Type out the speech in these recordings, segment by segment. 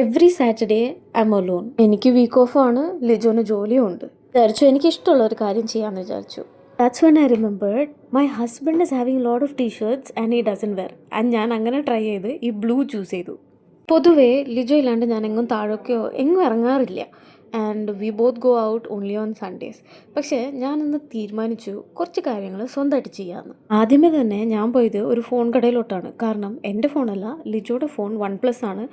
Every Saturday I M alone. എനിക്ക് week of ആണ്, ലിജോന് ജോലിയും ഉണ്ട്. വിചാരിച്ചു എനിക്കിഷ്ടമുള്ള ഒരു കാര്യം ചെയ്യാമെന്ന് വിചാരിച്ചു. That's when I remembered my husband is having lot of t-shirts and he doesn't wear. And ഞാൻ അങ്ങനെ ട്രൈ ചെയ്ത് ഈ ബ്ലൂ ചൂസ് ചെയ്തു. പൊതുവേ ലിജോ ഇല്ലാണ്ട് ഞാൻ എങ്ങും താഴേക്കോ എങ്ങും ഇറങ്ങാറില്ല. And we both go out only on Sundays. പക്ഷേ ഞാനിന്ന് തീരുമാനിച്ചു കുറച്ച് കാര്യങ്ങൾ സ്വന്തമായിട്ട് ചെയ്യാമെന്ന്. ആദ്യമേ തന്നെ ഞാൻ പോയത് ഒരു ഫോൺ കടയിലോട്ടാണ്. കാരണം എൻ്റെ ഫോണല്ല, ലിജോയുടെ ഫോൺ OnePlus ആണ്.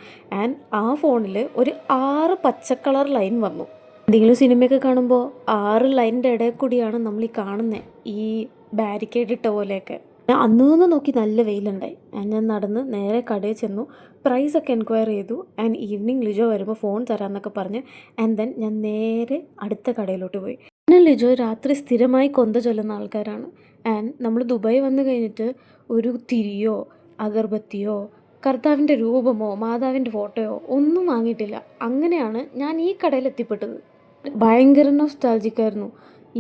ആൻഡ് ആ ഫോണിൽ ഒരു 6 പച്ച കളർ ലൈൻ വന്നു. എന്തെങ്കിലും സിനിമയൊക്കെ കാണുമ്പോൾ 6 ലൈനിൻ്റെ ഇടയിൽ കൂടിയാണ് നമ്മൾ ഈ കാണുന്നത്, ഈ ബാരിക്കേഡ് ഇട്ട പോലെയൊക്കെ. ഞാൻ അന്ന് നോക്കി നല്ല വെയിലുണ്ടായി. ഞാൻ നടന്ന് നേരെ കടയിൽ ചെന്നു, പ്രൈസൊക്കെ എൻക്വയർ ചെയ്തു. ആൻഡ് ഈവനിങ് ലിജോ വരുമ്പോൾ ഫോൺ തരാമെന്നൊക്കെ പറഞ്ഞ് ആൻഡ് ദെൻ ഞാൻ നേരെ അടുത്ത കടയിലോട്ട് പോയി. ഞാൻ ലിജോ രാത്രി സ്ഥിരമായി കൊന്ത ചൊല്ലുന്ന ആൾക്കാരാണ്. ആൻഡ് നമ്മൾ ദുബായ് വന്നു കഴിഞ്ഞിട്ട് ഒരു തിരിയോ അഗർബത്തിയോ കർത്താവിൻ്റെ രൂപമോ മാതാവിൻ്റെ ഫോട്ടോയോ ഒന്നും വാങ്ങിയിട്ടില്ല. അങ്ങനെയാണ് ഞാൻ ഈ കടയിൽ എത്തിപ്പെട്ടത്. ഭയങ്കര നൊസ്റ്റാൾജിക്കായിരുന്നു.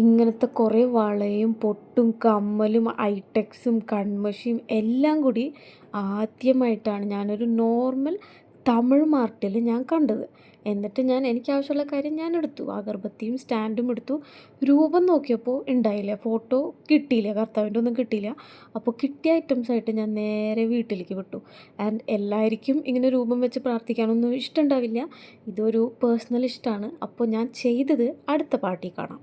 ഇങ്ങനത്തെ കുറേ വളയും പൊട്ടും കമ്മലും ഐടെക്സും കൺമഷിയും എല്ലാം കൂടി ആദ്യമായിട്ടാണ് ഞാനൊരു നോർമൽ തമിഴ് മാർട്ടിൽ ഞാൻ കണ്ടത്. എന്നിട്ട് എനിക്കാവശ്യമുള്ള കാര്യം ഞാൻ എടുത്തു. അഗർബത്തിയും സ്റ്റാൻഡും എടുത്തു. രൂപം നോക്കിയപ്പോൾ ഉണ്ടായില്ല, ഫോട്ടോ കിട്ടിയില്ല, കർത്താവിൻ്റെ ഒന്നും കിട്ടിയില്ല. അപ്പോൾ കിട്ടിയ ഐറ്റംസായിട്ട് ഞാൻ നേരെ വീട്ടിലേക്ക് വിട്ടു. ആൻഡ് എല്ലാവർക്കും ഇങ്ങനെ രൂപം വെച്ച് പ്രാർത്ഥിക്കാനൊന്നും ഇഷ്ടമുണ്ടാവില്ല. ഇതൊരു പേഴ്സണൽ ഇഷ്ടമാണ്. അപ്പോൾ ഞാൻ ചെയ്തത് അടുത്ത പാർട്ടി കാണാം.